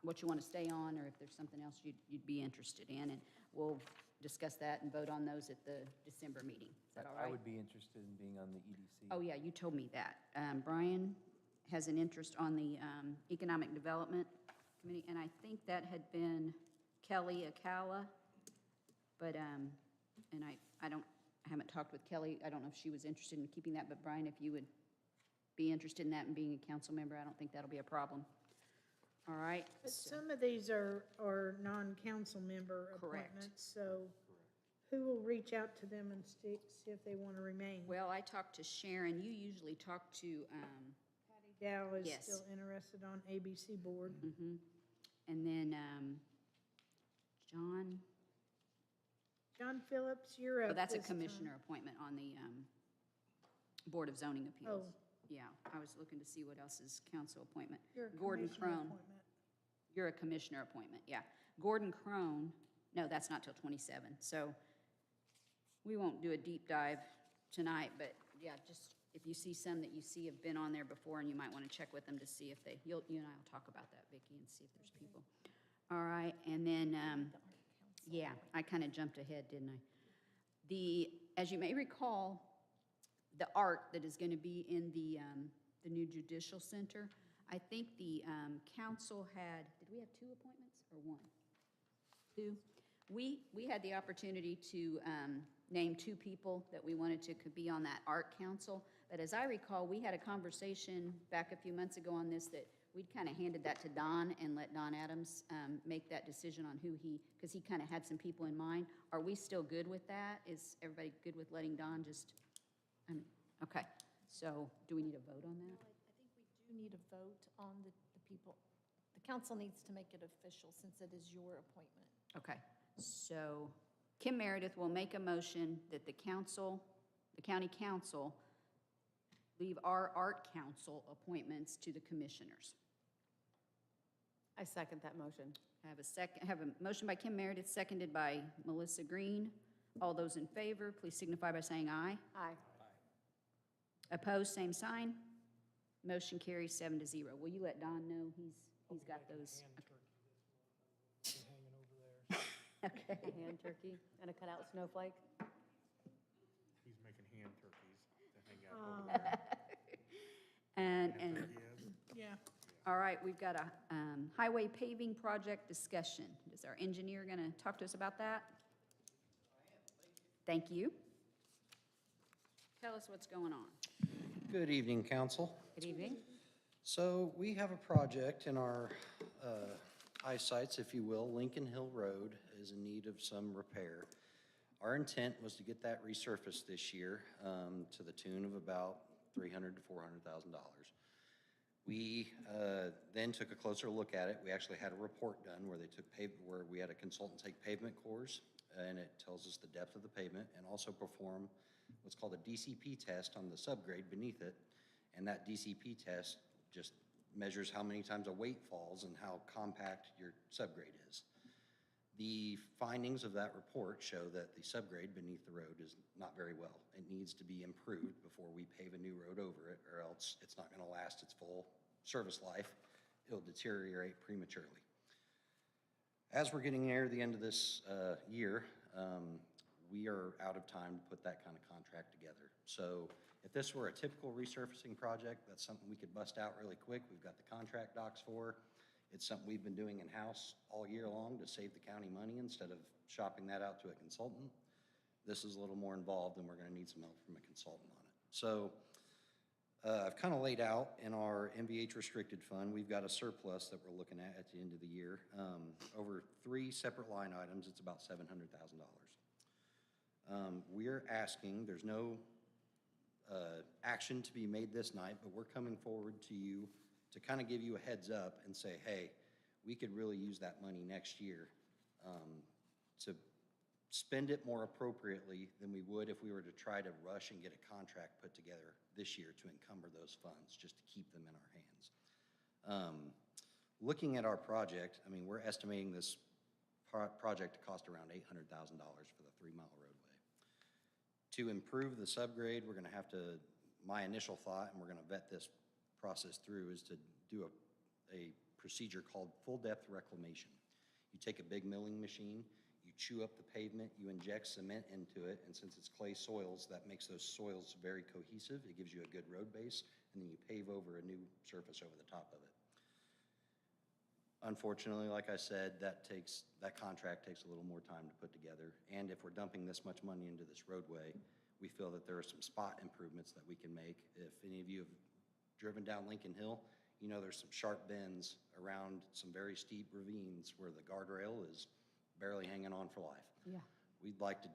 what you want to stay on or if there's something else you'd be interested in. And we'll discuss that and vote on those at the December meeting. Is that all right? I would be interested in being on the EDC. Oh, yeah, you told me that. Brian has an interest on the Economic Development Committee, and I think that had been Kelly Acala, but, and I haven't talked with Kelly. I don't know if she was interested in keeping that, but Brian, if you would be interested in that and being a council member, I don't think that'll be a problem. All right? But so- some of these are non-council member Correct. appointments, so who will reach out to them and see if they want to remain? Well, I talked to Sharon. You usually talk to, Patty Dow is Yes. still interested on ABC Board. and then John Phillips, you're up oh, that's a this time. commissioner appointment on the Board of Zoning Appeals. Oh. Yeah, I was looking to see what else is council appointment. You're a Gordon commissioner Crone. appointment. You're a commissioner appointment, yeah. Gordon Crone, no, that's not till 27. So we won't do a deep dive tonight, but yeah, just if you see some that you see have been on there before and you might want to check with them to see if you and I will talk about that, Vicki, and see if there's people. All right, and then, yeah, I kind of jumped ahead, didn't I? As you may recall, the art that is going to be in the new judicial center, I think the council had, did we have 2 appointments or 1? 2? We had the opportunity to name 2 people that we wanted to could be on that art council. But as I recall, we had a conversation back a few months ago on this that we'd kind of handed that to Don and let Don Adams make that decision on who because he kind of had some people in mind. Are we still good with that? Is everybody good with letting Don just, okay. So do we need a vote on that? I think we do need a vote on the people. The council needs to make it official since it is your appointment. Okay, so Kim Meredith will make a motion that the county council, leave our art council appointments to the commissioners. I second that motion. I have a motion by Kim Meredith, seconded by Melissa Green. All those in favor, please signify by saying aye. Aye. Opposed, same sign. Motion carries 7-0. Will you let Don know he's got those? Hanging over there. Okay. A hand turkey and a cutout snowflake. He's making hand turkeys to hang out over there. And, Turkey is. Yeah. All right, we've got a highway paving project discussion. Is our engineer going to talk to us about that? Thank you. Tell us what's going on. Good evening, council. Good evening. So we have a project in our eyesights, if you will. Lincoln Hill Road is in need of some repair. Our intent was to get that resurfaced this year to the tune of about $300,000 to $400,000. We then took a closer look at it. We actually had a report done where where we had a consultant take pavement cores, and it tells us the depth of the pavement, and also perform what's called a DCP test on the subgrade beneath it. And that DCP test just measures how many times a weight falls and how compact your subgrade is. The findings of that report show that the subgrade beneath the road is not very well. It needs to be improved before we pave a new road over it, or else it's not going to last its full service life. It'll deteriorate prematurely. As we're getting near the end of this year, we are out of time to put that kind of contract together. So if this were a typical resurfacing project, that's something we could bust out really quick. We've got the contract docs for. It's something we've been doing in-house all year long to save the county money instead of shopping that out to a consultant. This is a little more involved, and we're going to need some help from a consultant on it. So I've kind of laid out in our MVH restricted fund, we've got a surplus that we're looking at the end of the year. Over 3 separate line items, it's about $700,000. We're asking, there's no action to be made this night, but we're coming forward to you to kind of give you a heads up and say, hey, we could really use that money next year to spend it more appropriately than we would if we were to try to rush and get a contract put together this year to encumber those funds, just to keep them in our hands. Looking at our project, I mean, we're estimating this project to cost around $800,000 for the 3-mile roadway. To improve the subgrade, we're going to have to, my initial thought, and we're going to vet this process through, is to do a procedure called full depth reclamation. You take a big milling machine, you chew up the pavement, you inject cement into it, and since it's clay soils, that makes those soils very cohesive. It gives you a good road base, and then you pave over a new surface over the top of it. Unfortunately, like I said, that contract takes a little more time to put together, and if we're dumping this much money into this roadway, we feel that there are some spot improvements that we can make. If any of you have driven down Lincoln Hill, you know there's some sharp bends around some very steep ravines where the guardrail is barely hanging on for life. Yeah. We'd like to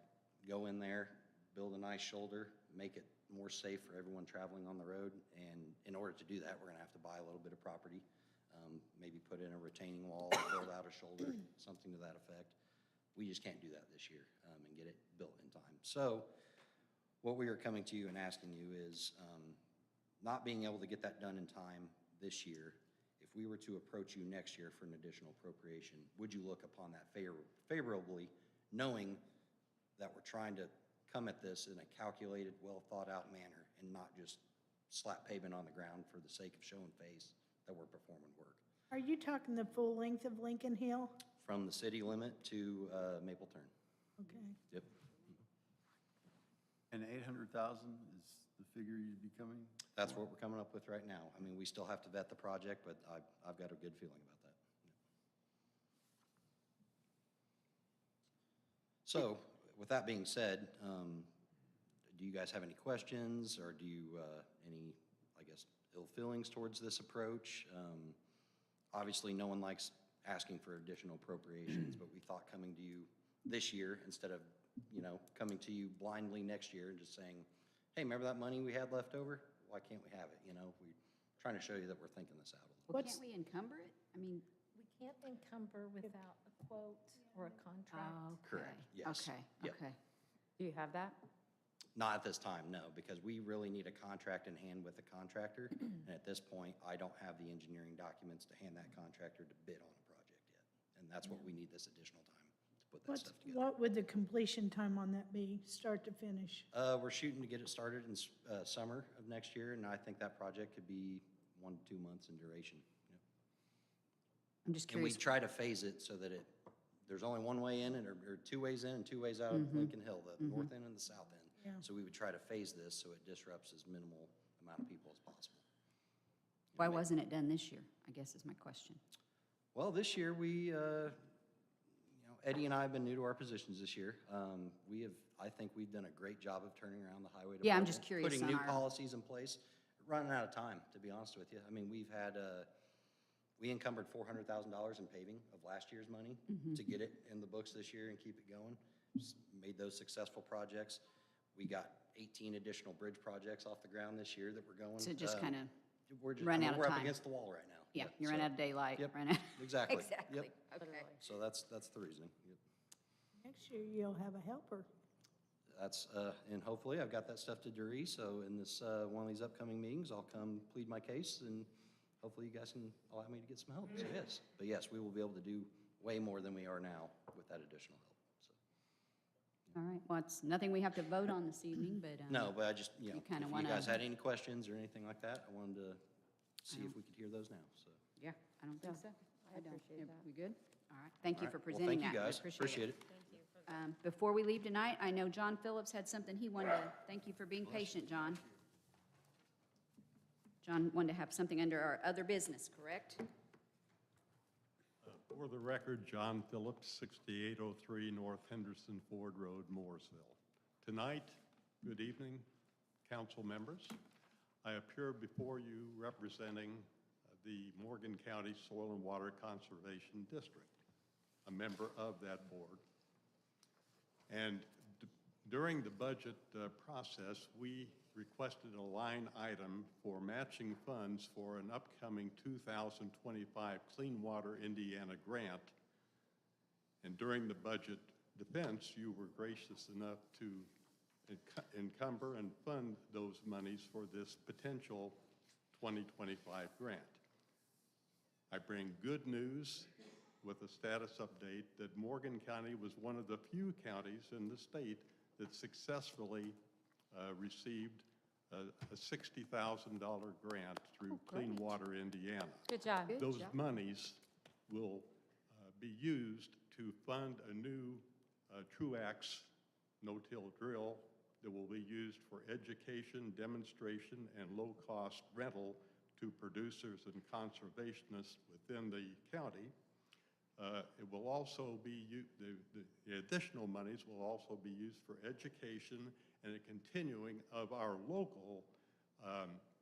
go in there, build a nice shoulder, make it more safe for everyone traveling on the road, and in order to do that, we're going to have to buy a little bit of property, maybe put in a retaining wall, build out a shoulder, something to that effect. We just can't do that this year and get it built in time. So what we are coming to you and asking you is, not being able to get that done in time this year, if we were to approach you next year for an additional appropriation, would you look upon that favorably, knowing that we're trying to come at this in a calculated, well-thought-out manner and not just slap pavement on the ground for the sake of showing face that we're performing work? Are you talking the full length of Lincoln Hill? From the city limit to Maple Turn. Okay. Yep. And 800,000 is the figure you'd be coming? That's what we're coming up with right now. I mean, we still have to vet the project, but I've got a good feeling about that. So, with that being said, do you guys have any questions, or do you, any, I guess, ill feelings towards this approach? Obviously, no one likes asking for additional appropriations, but we thought coming to you this year instead of, coming to you blindly next year and just saying, hey, remember that money we had left over? Why can't we have it? We're trying to show you that we're thinking this out a little. Well, can't we encumber it? I mean, We can't encumber without a quote or a contract. Correct, yes. Okay, Yep. okay. Do you have that? Not at this time, no, because we really need a contract in hand with the contractor. And at this point, I don't have the engineering documents to hand that contractor to bid on a project yet. And that's what we need this additional time to put that stuff together. What would the completion time on that be, start to finish? We're shooting to get it started in summer of next year, and I think that project could be 1 to 2 months in duration. Yep. I'm just And we curious. try to phase it so that there's only one way in or 2 ways in and 2 ways out of Lincoln Hill, the north end and the south end. Yeah. So we would try to phase this so it disrupts as minimal amount of people as possible. Why wasn't it done this year, I guess is my question. Well, this year, Eddie and I have been new to our positions this year. I think we've done a great job of turning around the highway department. Yeah, I'm just curious Putting on new our- policies in place, running out of time, to be honest with you. I mean, we encumbered $400,000 in paving of last year's money to get it in the books this year and keep it going. Made those successful projects. We got 18 additional bridge projects off the ground this year that we're going. So just kind of We're just, run out of we're up time. against the wall right now. Yeah, Yep, you ran so- out of daylight, Yep, ran out. exactly. Exactly, Yep. okay. So that's the reasoning. Yep. Next year, you'll have a helper. That's, and hopefully I've got that stuff to Dury, so in this, one of these upcoming meetings, I'll come plead my case and hopefully you guys can allow me to get some help, so yes. But yes, we will be able to do way more than we are now with that additional help, so. All right, well, it's nothing we have to vote on this evening, but. No, but I just, you if kinda you wanna- guys had any questions or anything like that, I wanted to see if we could hear those now, so. Yeah, I don't think so. I appreciate Yeah, that. We good? All right, thank you All for right. Well, presenting that. thank you We guys, appreciate it. Before we leave tonight, I know John Phillips had something he wanted to, thank you for being patient, John. John wanted to have something under our other business, correct? For the record, John Phillips, 6803 North Henderson Ford Road, Mooresville. Tonight, good evening, council members. I appear before you representing the Morgan County Soil and Water Conservation District, a member of that board. And during the budget process, we requested a line item for matching funds for an upcoming 2025 Clean Water Indiana grant. And during the budget defense, you were gracious enough to encumber and fund those monies for this potential 2025 grant. I bring good news with a status update that Morgan County was one of the few counties in the state that successfully received a $60,000 grant through Clean Water Indiana. Good job. Those monies will be used to fund a new Truax no-till drill that will be used for education, demonstration, and low-cost rental to producers and conservationists within the county. It will also be, the additional monies will also be used for education and a continuing of our local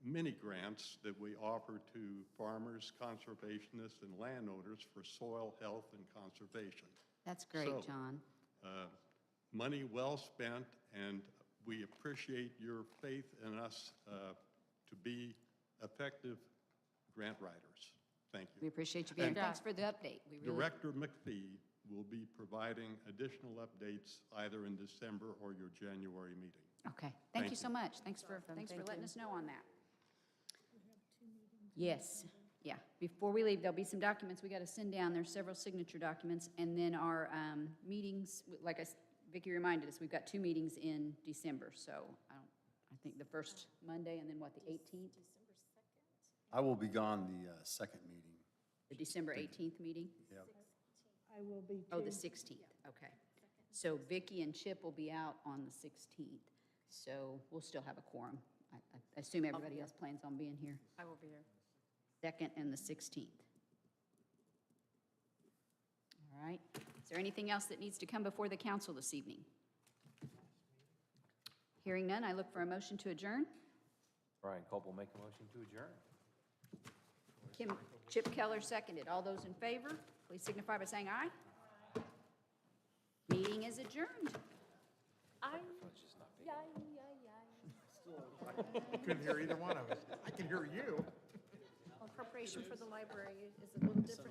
mini grants that we offer to farmers, conservationists, and landowners for soil health and conservation. That's great, So, John. Money well spent, and we appreciate your faith in us to be effective grant writers. Thank you. We appreciate you being, And thanks for the update. We really, Director McPhee will be providing additional updates either in December or your January meeting. okay, thank you Thank so you. much. Thanks for letting us know on that. Yes, yeah. Before we leave, there'll be some documents we got to send down. There's several signature documents. And then our meetings, like Vicki reminded us, we've got 2 meetings in December. So I think the first Monday and then what, the 18th? I will be gone the second meeting. The December 18th meeting? Yep. I will be too. Oh, the 16th, okay. So Vicki and Chip will be out on the 16th. So we'll still have a quorum. I assume everybody else plans on being here. I will be here. 2nd and the 16th. All right. Is there anything else that needs to come before the council this evening? Hearing none, I look for a motion to adjourn. Brian Cope will make a motion to adjourn. Chip Keller seconded. All those in favor, please signify by saying aye. Meeting is adjourned. Couldn't hear either one of us. I can hear you. Appropriation for the library is a little different